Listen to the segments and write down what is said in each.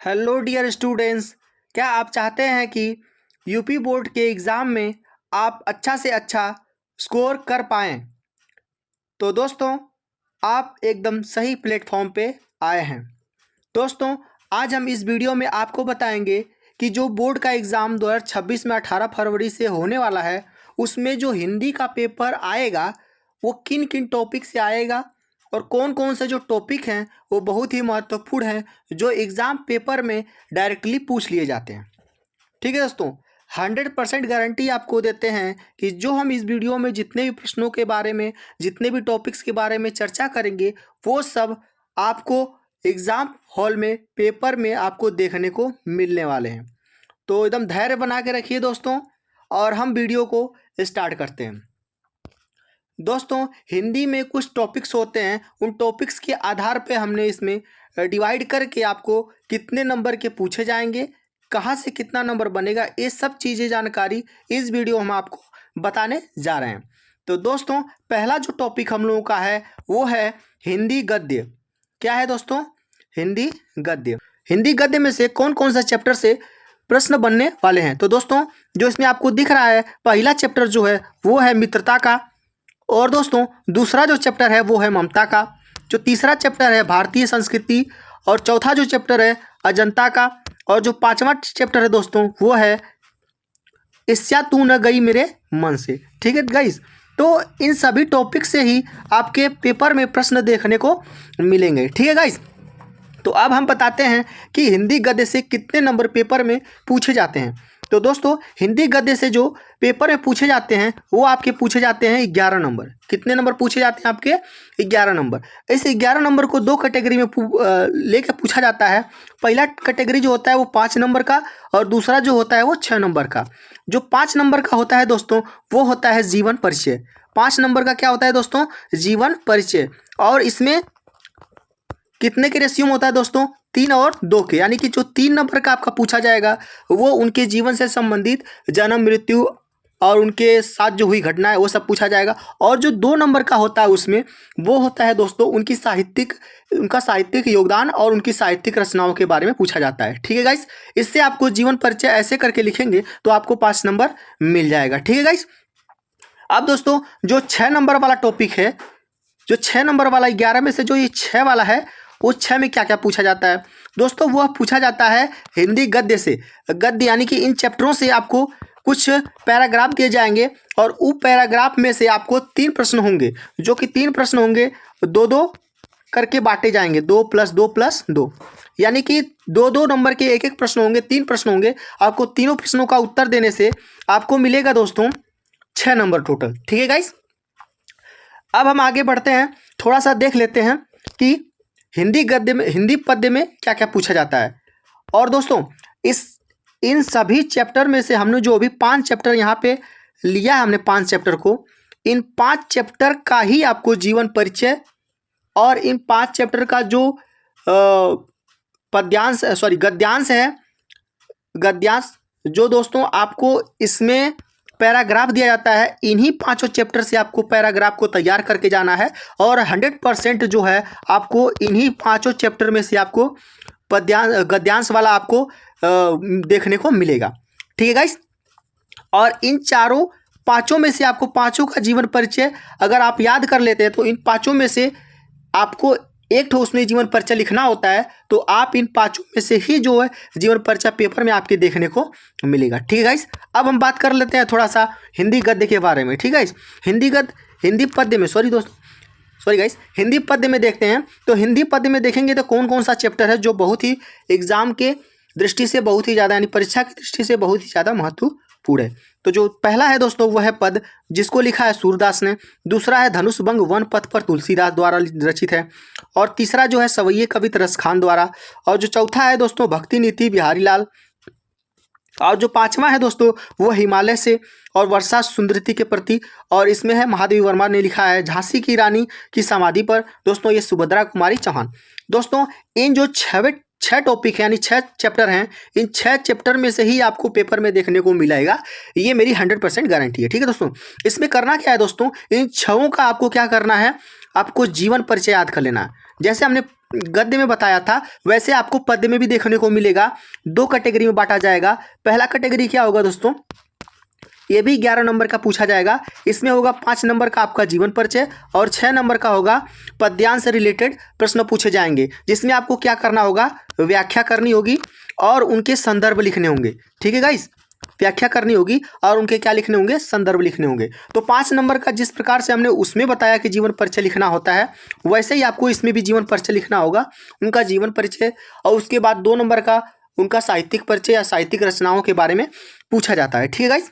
Hello dear students, क्या आप चाहते हैं कि यूपी बोर्ड के एग्ज़ाम में आप अच्छा से अच्छा स्कोर कर पाएँ? तो दोस्तों, आप एकदम सही प्लेटफॉर्म पे आए हैं। दोस्तों, आज हम इस वीडियो में आपको बताएंगे कि जो बोर्ड का एग्ज़ाम 2026 में 18 फरवरी से होने वाला है, उसमें जो हिंदी का पेपर आएगा वो किन किन टॉपिक से आएगा और कौन कौन से जो टॉपिक हैं वो बहुत ही महत्वपूर्ण हैं, जो एग्ज़ाम पेपर में डायरेक्टली पूछ लिए जाते हैं। ठीक है दोस्तों, 100% गारंटी आपको देते हैं कि जो हम इस वीडियो में जितने भी प्रश्नों के बारे में, जितने भी टॉपिक्स के बारे में चर्चा करेंगे, वो सब आपको एग्ज़ाम हॉल में पेपर में आपको देखने को मिलने वाले हैं। तो एकदम धैर्य बना के रखिए दोस्तों, और हम वीडियो को स्टार्ट करते हैं। दोस्तों, हिंदी में कुछ टॉपिक्स होते हैं, उन टॉपिक्स के आधार पे हमने इसमें डिवाइड करके आपको कितने नंबर के पूछे जाएंगे, कहाँ से कितना नंबर बनेगा, ये सब चीज़ें जानकारी इस वीडियो हम आपको बताने जा रहे हैं। तो दोस्तों, पहला जो टॉपिक हम लोगों का है वो है हिंदी गद्य। क्या है दोस्तों? हिंदी गद्य। हिंदी गद्य में से कौन कौन सा चैप्टर से प्रश्न बनने वाले हैं? तो दोस्तों, जो इसमें आपको दिख रहा है, पहला चैप्टर जो है वो है मित्रता का, और दोस्तों दूसरा जो चैप्टर है वो है ममता का, जो तीसरा चैप्टर है भारतीय संस्कृति, और चौथा जो चैप्टर है अजंता का, और जो पांचवा चैप्टर है दोस्तों वो है ईर्ष्या तू न गई मेरे मन से। ठीक है गाइस, तो इन सभी टॉपिक से ही आपके पेपर में प्रश्न देखने को मिलेंगे। ठीक है गाइस, तो अब हम बताते हैं कि हिंदी गद्य से कितने नंबर पेपर में पूछे जाते हैं। तो दोस्तों, हिंदी गद्य से जो पेपर में पूछे जाते हैं वो आपके पूछे जाते हैं 11 नंबर। कितने नंबर पूछे जाते हैं आपके? 11 नंबर। इस 11 नंबर को दो कैटेगरी में लेके पूछा जाता है। पहला कैटेगरी जो होता है वो 5 नंबर का, और दूसरा जो होता है वो 6 नंबर का। जो 5 नंबर का होता है दोस्तों वो होता है जीवन परिचय। 5 नंबर का क्या होता है दोस्तों? जीवन परिचय। और इसमें कितने के रेशियो में होता है दोस्तों? 3 और 2 के, यानी कि जो 3 नंबर का आपका पूछा जाएगा वो उनके जीवन से संबंधित जन्म, मृत्यु और उनके साथ जो हुई घटना है वो सब पूछा जाएगा। और जो 2 नंबर का होता है उसमें वो होता है दोस्तों उनका साहित्यिक योगदान और उनकी साहित्यिक रचनाओं के बारे में पूछा जाता है। ठीक है गाइस, इससे आपको जीवन परिचय ऐसे करके लिखेंगे तो आपको 5 नंबर मिल जाएगा। ठीक है गाइस, अब दोस्तों जो 6 नंबर वाला टॉपिक है, जो 6 नंबर वाला 11 में से जो ये 6 वाला है, उस 6 में क्या क्या पूछा जाता है दोस्तों? वह पूछा जाता है हिंदी गद्य से। गद्य यानी कि इन चैप्टरों से आपको कुछ पैराग्राफ दिए जाएंगे, और उस पैराग्राफ में से आपको 3 प्रश्न होंगे, जो कि 3 प्रश्न होंगे 2-2 करके बांटे जाएंगे, 2 + 2 + 2, यानी कि 2-2 नंबर के एक प्रश्न होंगे, 3 प्रश्न होंगे। आपको तीनों प्रश्नों का उत्तर देने से आपको मिलेगा दोस्तों 6 नंबर टोटल। ठीक है गाइस, अब हम आगे बढ़ते हैं, थोड़ा सा देख लेते हैं कि हिंदी पद्य में क्या क्या पूछा जाता है। और दोस्तों, इन सभी चैप्टर में से हमने जो अभी 5 चैप्टर यहाँ पे लिया है, हमने 5 चैप्टर को, इन 5 चैप्टर का ही आपको जीवन परिचय और इन 5 चैप्टर का जो गद्यांश जो दोस्तों आपको इसमें पैराग्राफ दिया जाता है, इन्हीं 5 चैप्टर से आपको पैराग्राफ को तैयार करके जाना है। और 100% जो है आपको इन्हीं 5 चैप्टर में से आपको गद्यांश वाला आपको देखने को मिलेगा। ठीक है गाइस, और इन 5 में से आपको 5 का जीवन परिचय अगर आप याद कर लेते हैं तो इन 5 में से आपको एक उसमें जीवन परिचय लिखना होता है, तो आप इन 5 में से ही जो है जीवन परिचय पेपर में आपके देखने को मिलेगा। ठीक है गाइस, अब हम बात कर लेते हैं थोड़ा सा हिंदी गद्य के बारे में। ठीक है गाइस, हिंदी पद्य में हिंदी पद्य में देखते हैं। तो हिंदी पद्य में देखेंगे तो कौन कौन सा चैप्टर है जो बहुत ही एग्जाम के दृष्टि से बहुत ही ज़्यादा, यानी परीक्षा की दृष्टि से बहुत ही ज़्यादा महत्वपूर्ण है। तो जो पहला है दोस्तों वह है पद, जिसको लिखा है सूरदास ने। दूसरा है धनुष भंग वन पथ पर तुलसीदास द्वारा रचित है। और तीसरा जो है सवैये कवि तरस खान द्वारा। और जो चौथा है दोस्तों भक्ति नीति बिहारी लाल। और जो 5वां है दोस्तों वो हिमालय से और वर्षा सुंदरती के प्रति, और इसमें है महादेवी वर्मा ने लिखा है झांसी की रानी की समाधि पर। दोस्तों ये सुभद्रा कुमारी चौहान। दोस्तों इन जो 6 टॉपिक है, यानी 6 चैप्टर हैं, इन 6 चैप्टर में से ही आपको पेपर में देखने को मिलेगा, ये मेरी 100% गारंटी है। ठीक है दोस्तों, इसमें करना क्या है दोस्तों? इन 6 का आपको क्या करना है? आपको जीवन परिचय याद कर लेना है। जैसे हमने गद्य में बताया था वैसे आपको पद्य में भी देखने को मिलेगा। 2 कैटेगरी में बांटा जाएगा। पहला कैटेगरी क्या होगा दोस्तों, ये भी 11 नंबर का पूछा जाएगा। इसमें होगा 5 नंबर का आपका जीवन परिचय और 6 नंबर का होगा पद्यांश से रिलेटेड प्रश्न पूछे जाएंगे, जिसमें आपको क्या करना होगा, व्याख्या करनी होगी और उनके संदर्भ लिखने होंगे। ठीक है गाइस, व्याख्या करनी होगी और उनके क्या लिखने होंगे, संदर्भ लिखने होंगे। तो 5 नंबर का जिस प्रकार से हमने उसमें बताया कि जीवन परिचय लिखना होता है, वैसे ही आपको इसमें भी जीवन परिचय लिखना होगा, उनका जीवन परिचय। और उसके बाद 2 नंबर का उनका साहित्यिक परिचय या साहित्यिक रचनाओं के बारे में पूछा जाता है। ठीक है गाइस,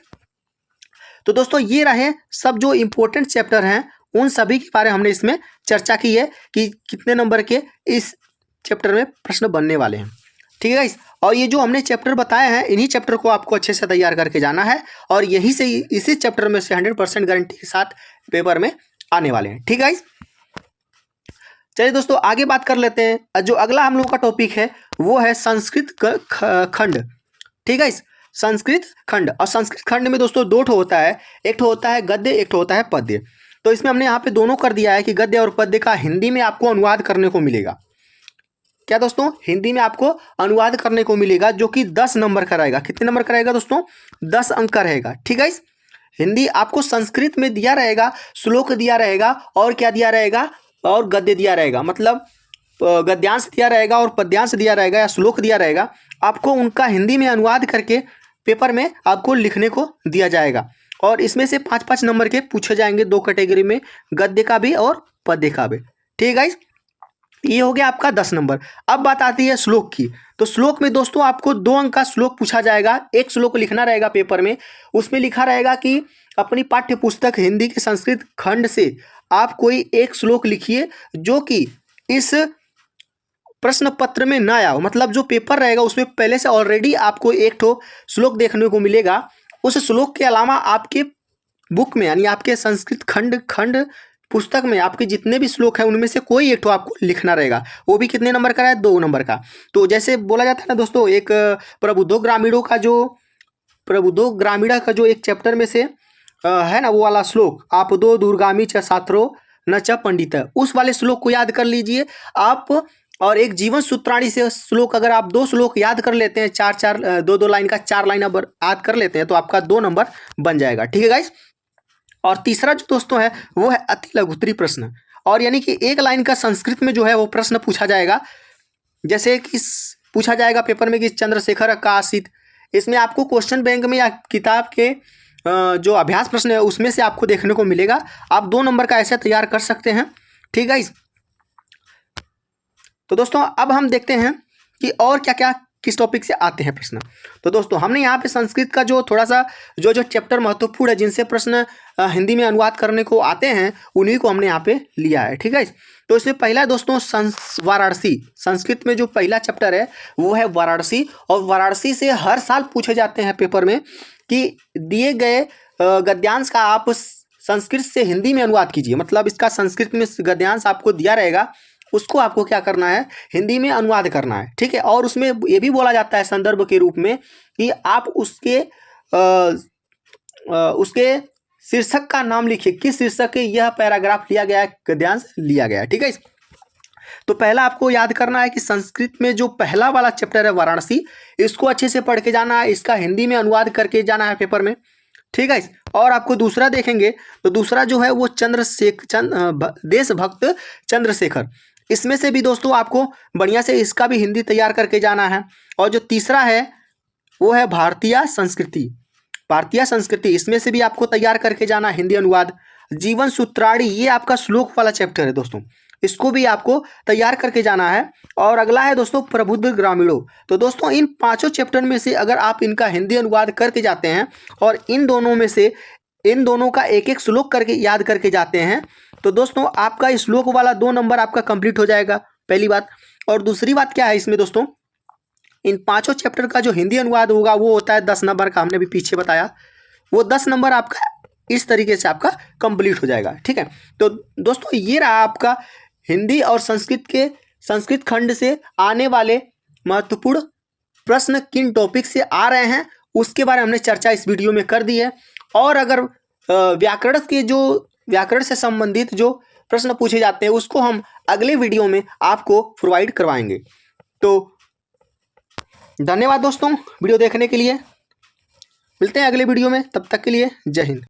तो दोस्तों ये रहे सब जो इम्पोर्टेंट चैप्टर हैं, उन सभी के बारे में हमने इसमें चर्चा की है कि कितने नंबर के इस चैप्टर में प्रश्न बनने वाले हैं। ठीक है गाइस, और ये जो हमने चैप्टर बताए हैं, इन्हीं चैप्टर को आपको अच्छे से तैयार करके जाना है और यही से इसी चैप्टर में से 100% गारंटी के साथ पेपर में आने वाले हैं। ठीक है गाइस, चलिए दोस्तों आगे बात कर लेते हैं। जो अगला हम लोग का टॉपिक है वो है संस्कृत खंड। ठीक है गाइस, संस्कृत खंड। और संस्कृत खंड में दोस्तों 2 ठो होता है, एक ठो होता है गद्य, एक ठो होता है पद्य। तो इसमें हमने यहाँ पे दोनों कर दिया है कि गद्य और पद्य का हिंदी में आपको अनुवाद करने को मिलेगा। क्या दोस्तों, हिंदी में आपको अनुवाद करने को मिलेगा, जो कि 10 नंबर का रहेगा। कितने नंबर का रहेगा दोस्तों, 10 अंक का रहेगा। ठीक है, हिंदी आपको संस्कृत में दिया रहेगा, श्लोक दिया रहेगा और क्या दिया रहेगा, और गद्य दिया रहेगा। मतलब गद्यांश दिया रहेगा और पद्यांश दिया रहेगा या श्लोक दिया रहेगा। आपको उनका हिंदी में अनुवाद करके पेपर में आपको लिखने को दिया जाएगा और इसमें से 5-5 नंबर के पूछे जाएंगे 2 कैटेगरी में, गद्य का भी और पद्य का भी। ठीक है गाइस, ये हो गया आपका 10 नंबर। अब बात आती है श्लोक की। तो श्लोक में दोस्तों आपको 2 अंक का श्लोक पूछा जाएगा। एक श्लोक लिखना रहेगा पेपर में, उसमें लिखा रहेगा कि अपनी पाठ्य पुस्तक हिंदी के संस्कृत खंड से आप कोई एक श्लोक लिखिए जो कि इस प्रश्न पत्र में ना आया हो। मतलब जो पेपर रहेगा उसमें पहले से ऑलरेडी आपको एक ठो श्लोक देखने को मिलेगा। उस श्लोक के अलावा आपके बुक में यानी आपके संस्कृत खंड पुस्तक में आपके जितने भी श्लोक हैं उनमें से कोई एक ठो आपको लिखना रहेगा। वो भी कितने नंबर का है, 2 नंबर का। तो जैसे बोला जाता है ना दोस्तों, एक प्रबुद्धो ग्रामीणा का जो एक चैप्टर में से है ना वो वाला श्लोक, आप दो दूरगामी च छात्रो न च पंडित, उस वाले श्लोक को याद कर लीजिए आप। और एक जीवन सूत्राणी से श्लोक अगर आप 2 श्लोक याद कर लेते हैं, 2 लाइन का 4 लाइन अगर याद कर लेते हैं तो आपका 2 नंबर बन जाएगा। ठीक है गाइस, और तीसरा जो दोस्तों है वो है अति लघुत्तरी प्रश्न। और यानी कि 1 लाइन का संस्कृत में जो है वो प्रश्न पूछा जाएगा। जैसे कि पूछा जाएगा पेपर में कि चंद्रशेखर का आसित, इसमें आपको क्वेश्चन बैंक में या किताब के जो अभ्यास प्रश्न है उसमें से आपको देखने को मिलेगा। आप 2 नंबर का ऐसे तैयार कर सकते हैं। ठीक है गाइस, तो दोस्तों अब हम देखते हैं कि और क्या क्या किस टॉपिक से आते हैं प्रश्न। तो दोस्तों हमने यहाँ पे संस्कृत का जो थोड़ा सा जो चैप्टर महत्वपूर्ण है, जिनसे प्रश्न हिंदी में अनुवाद करने को आते हैं, उन्हीं को हमने यहाँ पे लिया है। ठीक है, तो इसमें पहला दोस्तों वाराणसी। संस्कृत में जो पहला चैप्टर है वो है वाराणसी। और वाराणसी से हर साल पूछे जाते हैं पेपर में कि दिए गए गद्यांश का आप संस्कृत से हिंदी में अनुवाद कीजिए। मतलब इसका संस्कृत में गद्यांश आपको दिया रहेगा, उसको आपको क्या करना है, हिंदी में अनुवाद करना है। ठीक है, और उसमें ये भी बोला जाता है संदर्भ के रूप में कि आप उसके शीर्षक का नाम लिखिए, किस शीर्षक के यह पैराग्राफ लिया गया है, गद्यांश लिया गया है। ठीक है, तो पहला आपको याद करना है कि संस्कृत में जो पहला वाला चैप्टर है वाराणसी, इसको अच्छे से पढ़ के जाना है, इसका हिंदी में अनुवाद करके जाना है पेपर में। ठीक है, और आपको दूसरा देखेंगे तो दूसरा जो है वो देशभक्त चंद्रशेखर। इसमें से भी दोस्तों आपको बढ़िया से इसका भी हिंदी तैयार करके जाना है। और जो तीसरा है वो है भारतीय संस्कृति, इसमें से भी आपको तैयार करके जाना हिंदी अनुवाद। जीवन सूत्राणी, ये आपका श्लोक वाला चैप्टर है दोस्तों, इसको भी आपको तैयार करके जाना है। और अगला है दोस्तों प्रबुद्ध ग्रामीणों। तो दोस्तों इन 5 चैप्टर में से अगर आप इनका हिंदी अनुवाद करके जाते हैं और इन दोनों का एक एक श्लोक करके याद करके जाते हैं, तो दोस्तों आपका इस श्लोक वाला 2 नंबर आपका कंप्लीट हो जाएगा, पहली बात। और दूसरी बात क्या है इसमें दोस्तों, इन 5 चैप्टर का जो हिंदी अनुवाद होगा वो होता है 10 नंबर का, हमने भी पीछे बताया। वो 10 नंबर आपका इस तरीके से आपका कंप्लीट हो जाएगा। ठीक है, तो दोस्तों ये रहा आपका हिंदी और संस्कृत खंड से आने वाले महत्वपूर्ण प्रश्न किन टॉपिक से आ रहे हैं उसके बारे में हमने चर्चा इस वीडियो में कर दी है। और अगर व्याकरण से संबंधित जो प्रश्न पूछे जाते हैं उसको हम अगले वीडियो में आपको प्रोवाइड करवाएंगे। तो धन्यवाद दोस्तों वीडियो देखने के लिए। मिलते हैं अगले वीडियो में, तब तक के लिए जय हिंद।